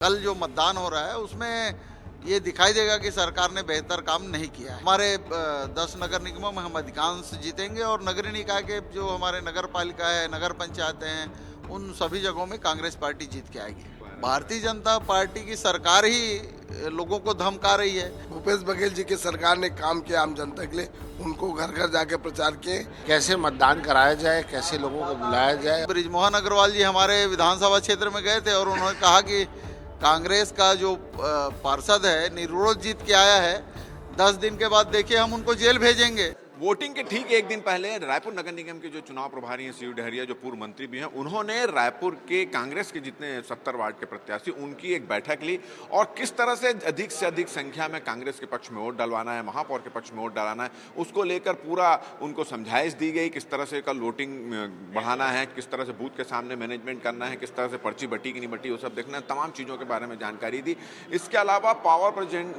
कल जो मतदान हो रहा है उसमें ये दिखाई देगा कि सरकार ने बेहतर काम नहीं किया है। हमारे 10 नगर निगमों में हम अधिकांश जीतेंगे और नगरीय निकाय के जो हमारे नगर पालिका है, नगर पंचायतें हैं, उन सभी जगहों में कांग्रेस पार्टी जीत के आएगी। भारतीय जनता पार्टी की सरकार ही लोगों को धमका रही है। भूपेश बघेल जी की सरकार ने काम किया आम जनता के लिए, उनको घर घर जाके प्रचार किए। कैसे मतदान कराया जाए, कैसे लोगों को बुलाया जाए। बृजमोहन अग्रवाल जी हमारे विधानसभा क्षेत्र में गए थे और उन्होंने कहा कि कांग्रेस का जो पार्षद है निर्विरोध जीत के आया है, 10 दिन के बाद देखिए हम उनको जेल भेजेंगे। वोटिंग के ठीक एक दिन पहले रायपुर नगर निगम के जो चुनाव प्रभारी हैं सीयू डहरिया, जो पूर्व मंत्री भी हैं, उन्होंने रायपुर के कांग्रेस के जितने 70 वार्ड के प्रत्याशी उनकी एक बैठक ली और किस तरह से अधिक संख्या में कांग्रेस के पक्ष में वोट डलवाना है, महापौर के पक्ष में वोट डलाना है, उसको लेकर पूरा उनको समझाइश दी गई। किस तरह से कल वोटिंग बढ़ाना है, किस तरह से बूथ के सामने मैनेजमेंट करना है, किस तरह से पर्ची बटी कि नहीं बटी, वो सब देखना है, तमाम चीज़ों के बारे में जानकारी दी। इसके अलावा पावर प्रेजेंट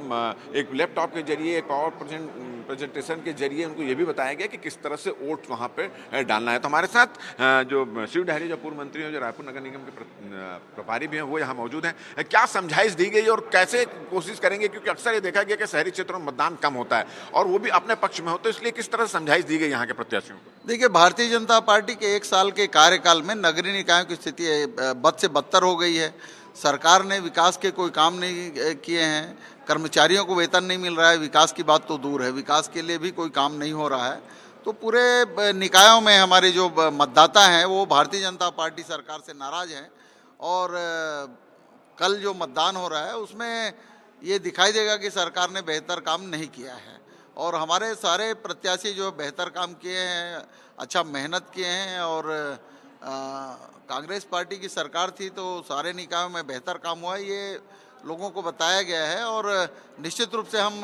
एक लैपटॉप के जरिए, एक पावर प्रेजेंटेशन के जरिए उनको ये भी बताया गया कि किस तरह से वोट वहाँ पे डालना है। तो हमारे साथ जो सीयू डहरिया जो पूर्व मंत्री हैं, जो रायपुर नगर निगम के प्रभारी भी हैं, वो यहाँ मौजूद हैं। क्या समझाइश दी गई और कैसे कोशिश करेंगे, क्योंकि अक्सर ये देखा गया कि शहरी क्षेत्रों में मतदान कम होता है और वो भी अपने पक्ष में हो, तो इसलिए किस तरह से समझाइश दी गई यहाँ के प्रत्याशियों को? देखिए, भारतीय जनता पार्टी के 1 साल के कार्यकाल में नगरीय निकायों की स्थिति बद से बदतर हो गई है। सरकार ने विकास के कोई काम नहीं किए हैं, कर्मचारियों को वेतन नहीं मिल रहा है, विकास की बात तो दूर है, विकास के लिए भी कोई काम नहीं हो रहा है। तो पूरे निकायों में हमारे जो मतदाता हैं वो भारतीय जनता पार्टी सरकार से नाराज़ हैं और कल जो मतदान हो रहा है उसमें ये दिखाई देगा कि सरकार ने बेहतर काम नहीं किया है और हमारे सारे प्रत्याशी जो बेहतर काम किए हैं, अच्छा मेहनत किए हैं और कांग्रेस पार्टी की सरकार थी तो सारे निकायों में बेहतर काम हुआ है, ये लोगों को बताया गया है। और निश्चित रूप से हम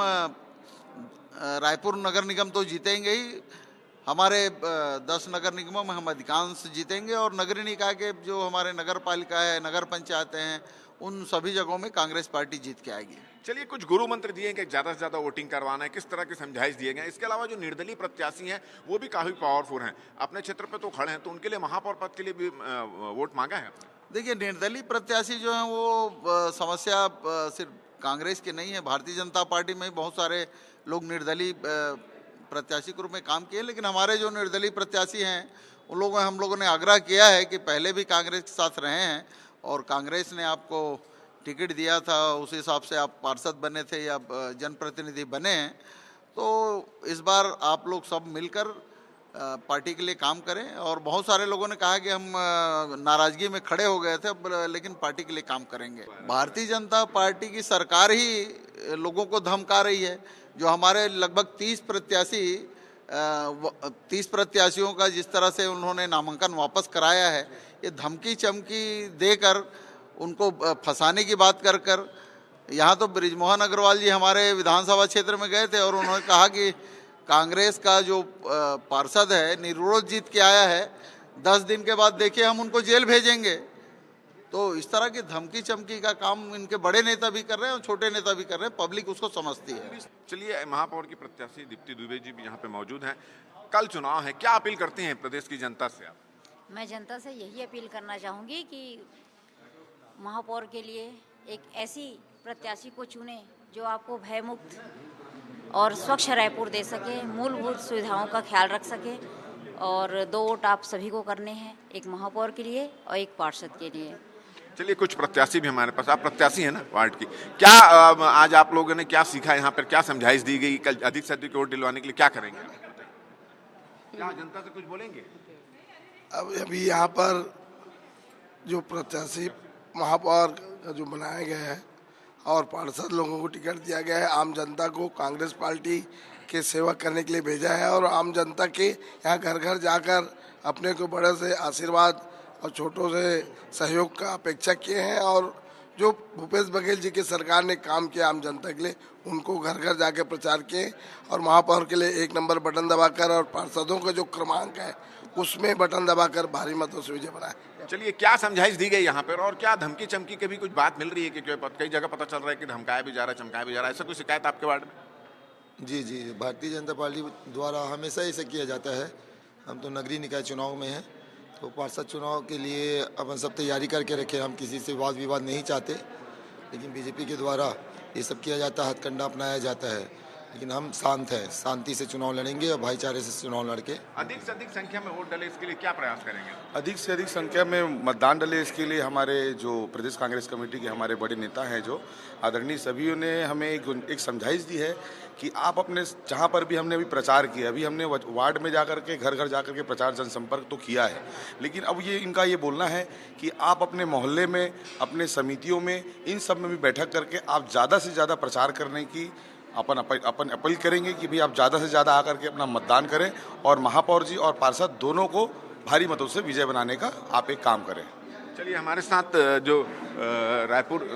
रायपुर नगर निगम तो जीतेंगे ही, हमारे 10 नगर निगमों में हम अधिकांश जीतेंगे और नगरीय निकाय के जो हमारे नगर पालिका है, नगर पंचायतें हैं, उन सभी जगहों में कांग्रेस पार्टी जीत के आएगी। चलिए, कुछ गुरु मंत्र दिए कि ज़्यादा से ज़्यादा वोटिंग करवाना है, किस तरह के समझाइश दिए गए। इसके अलावा जो निर्दलीय प्रत्याशी हैं वो भी काफ़ी पावरफुल हैं, अपने क्षेत्र पे तो खड़े हैं, तो उनके लिए महापौर पद के लिए भी वोट मांगा है आपने? देखिए, निर्दलीय प्रत्याशी जो हैं वो समस्या सिर्फ कांग्रेस की नहीं है, भारतीय जनता पार्टी में बहुत सारे लोग निर्दलीय प्रत्याशी के रूप में काम किए, लेकिन हमारे जो निर्दलीय प्रत्याशी हैं उन लोगों हम लोगों ने आग्रह किया है कि पहले भी कांग्रेस के साथ रहे हैं और कांग्रेस ने आपको टिकट दिया था, उस हिसाब से आप पार्षद बने थे या जनप्रतिनिधि बने हैं, तो इस बार आप लोग सब मिलकर पार्टी के लिए काम करें। और बहुत सारे लोगों ने कहा कि हम नाराजगी में खड़े हो गए थे, लेकिन पार्टी के लिए काम करेंगे। भारतीय जनता पार्टी की सरकार ही लोगों को धमका रही है। जो हमारे लगभग 30 प्रत्याशियों का जिस तरह से उन्होंने नामांकन वापस कराया है, ये धमकी चमकी देकर उनको फंसाने की बात कर कर, यहाँ तो बृजमोहन अग्रवाल जी हमारे विधानसभा क्षेत्र में गए थे और उन्होंने कहा कि कांग्रेस का जो पार्षद है निर्विरोध जीत के आया है, 10 दिन के बाद देखिए हम उनको जेल भेजेंगे। तो इस तरह की धमकी चमकी का काम इनके बड़े नेता भी कर रहे हैं और छोटे नेता भी कर रहे हैं, पब्लिक उसको समझती है। चलिए, महापौर की प्रत्याशी दीप्ति दुबे जी भी यहाँ पे मौजूद हैं। कल चुनाव है, क्या अपील करते हैं प्रदेश की जनता से आप? मैं जनता से यही अपील करना चाहूँगी कि महापौर के लिए एक ऐसी प्रत्याशी को चुने जो आपको भयमुक्त और स्वच्छ रायपुर दे सके, मूलभूत सुविधाओं का ख्याल रख सके। और 2 वोट आप सभी को करने हैं, एक महापौर के लिए और एक पार्षद के लिए। चलिए, कुछ प्रत्याशी भी हमारे पास, आप प्रत्याशी हैं ना वार्ड की, क्या आज आप लोगों ने क्या सीखा यहाँ पर, क्या समझाइश दी गई, कल अधिक से अधिक वोट दिलवाने के लिए क्या करेंगे? क्या जनता से कुछ बोलेंगे? अब अभी यहाँ पर जो प्रत्याशी महापौर का जो बनाया गया है और पार्षद लोगों को टिकट दिया गया है, आम जनता को कांग्रेस पार्टी के सेवा करने के लिए भेजा है और आम जनता के यहाँ घर घर जाकर अपने को बड़े से आशीर्वाद और छोटों से सहयोग का अपेक्षा किए हैं। और जो भूपेश बघेल जी की सरकार ने काम किया आम जनता के लिए, उनको घर घर जाके प्रचार किए और महापौर के लिए 1 नंबर बटन दबाकर और पार्षदों का जो क्रमांक है उसमें बटन दबाकर भारी मतों से विजय बनाए। चलिए, क्या समझाइश दी गई यहाँ पर और क्या धमकी चमकी की भी कुछ बात मिल रही है कि कई जगह पता चल रहा है कि धमकाया भी जा रहा है, चमकाया भी जा रहा है, ऐसा कोई शिकायत आपके वार्ड में? जी, भारतीय जनता पार्टी द्वारा हमेशा ऐसा किया जाता है। हम तो नगरीय निकाय चुनाव में हैं, तो पार्षद चुनाव के लिए अपन सब तैयारी करके रखे, हम किसी से वाद विवाद नहीं चाहते लेकिन बीजेपी के द्वारा ये सब किया जाता है, हथकंडा अपनाया जाता है। लेकिन हम शांत हैं, शांति से चुनाव लड़ेंगे और भाईचारे से चुनाव लड़के अधिक से अधिक संख्या में वोट डले, इसके लिए क्या प्रयास करेंगे? अधिक से अधिक संख्या में मतदान डले, इसके लिए हमारे जो प्रदेश कांग्रेस कमेटी के हमारे बड़े नेता हैं, जो आदरणीय सभी ने हमें एक समझाइश दी है कि आप अपने जहाँ पर भी हमने अभी प्रचार किया, अभी हमने वार्ड में जाकर के घर घर जाकर के प्रचार जनसंपर्क तो किया है, लेकिन अब ये इनका ये बोलना है कि आप अपने मोहल्ले में, अपने समितियों में, इन सब में भी बैठक करके आप ज़्यादा से ज़्यादा प्रचार करने की अपन अपील करेंगे कि भाई आप ज़्यादा से ज़्यादा आकर के अपना मतदान करें और महापौर जी और पार्षद दोनों को भारी मतों से विजय बनाने का आप एक काम करें। चलिए, हमारे साथ जो रायपुर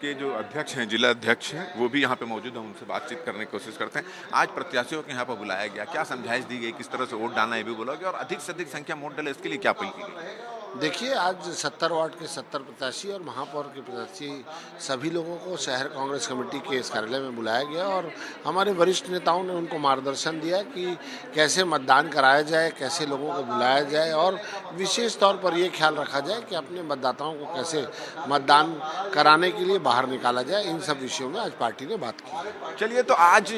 के जो अध्यक्ष हैं, जिला अध्यक्ष हैं, वो भी यहाँ पे मौजूद हैं, उनसे बातचीत करने की कोशिश करते हैं। आज प्रत्याशियों के यहाँ पर बुलाया गया, क्या समझाइश दी गई, किस तरह से वोट डालना है भी बोला गया, और अधिक से अधिक संख्या में वोट डाले इसके लिए क्या अपील की गई? देखिए, आज 70 वार्ड के 70 प्रत्याशी और महापौर के प्रत्याशी सभी लोगों को शहर कांग्रेस कमेटी के इस कार्यालय में बुलाया गया और हमारे वरिष्ठ नेताओं ने उनको मार्गदर्शन दिया कि कैसे मतदान कराया जाए, कैसे लोगों को बुलाया जाए और विशेष तौर पर ये ख्याल रखा जाए कि अपने मतदाताओं को कैसे मतदान कराने के लिए बाहर निकाला जाए। इन सब विषयों में आज पार्टी ने बात की। चलिए, तो आज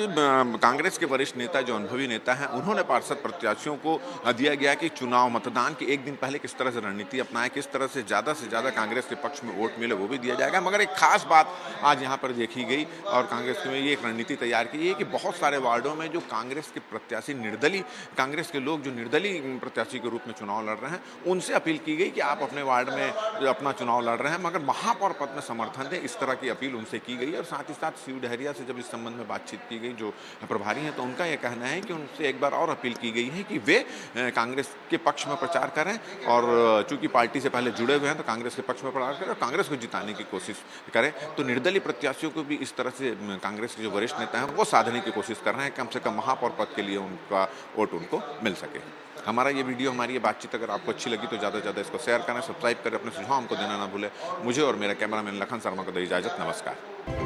कांग्रेस के वरिष्ठ नेता, जो अनुभवी नेता हैं, उन्होंने पार्षद प्रत्याशियों को दिया गया कि चुनाव मतदान के एक दिन पहले किस तरह से रणनीति अपनाए, किस तरह से ज्यादा कांग्रेस के पक्ष में वोट मिले, वो भी दिया जाएगा। मगर एक खास बात आज यहाँ पर देखी गई और कांग्रेस में ये एक रणनीति तैयार की है कि बहुत सारे वार्डों में जो कांग्रेस के प्रत्याशी निर्दलीय, कांग्रेस के लोग जो निर्दलीय प्रत्याशी के रूप में चुनाव लड़ रहे हैं, उनसे अपील की गई कि आप अपने वार्ड में जो अपना चुनाव लड़ रहे हैं मगर महापौर पद में समर्थन दें। इस तरह की अपील उनसे की गई और साथ ही साथ शिव डहरिया से जब इस संबंध में बातचीत की गई, जो प्रभारी हैं, तो उनका यह कहना है कि उनसे एक बार और अपील की गई है कि वे कांग्रेस के पक्ष में प्रचार करें और चूंकि पार्टी से पहले जुड़े हुए हैं तो कांग्रेस के पक्ष में प्रचार करें और कांग्रेस को जिताने की कोशिश करें। तो निर्दलीय प्रत्याशियों को भी इस तरह से कांग्रेस के जो वरिष्ठ नेता हैं वो साधने की कोशिश कर रहे हैं, कम से कम महापौर पद के लिए उनका वोट उनको मिल सके। हमारा ये वीडियो, हमारी ये बातचीत अगर आपको अच्छी लगी तो ज़्यादा से ज़्यादा इसको शेयर करें, सब्सक्राइब करें, अपने सुझाव हमको देना ना भूलें। मुझे और मेरा कैमरामैन लखन शर्मा को दे इजाज़त। नमस्कार।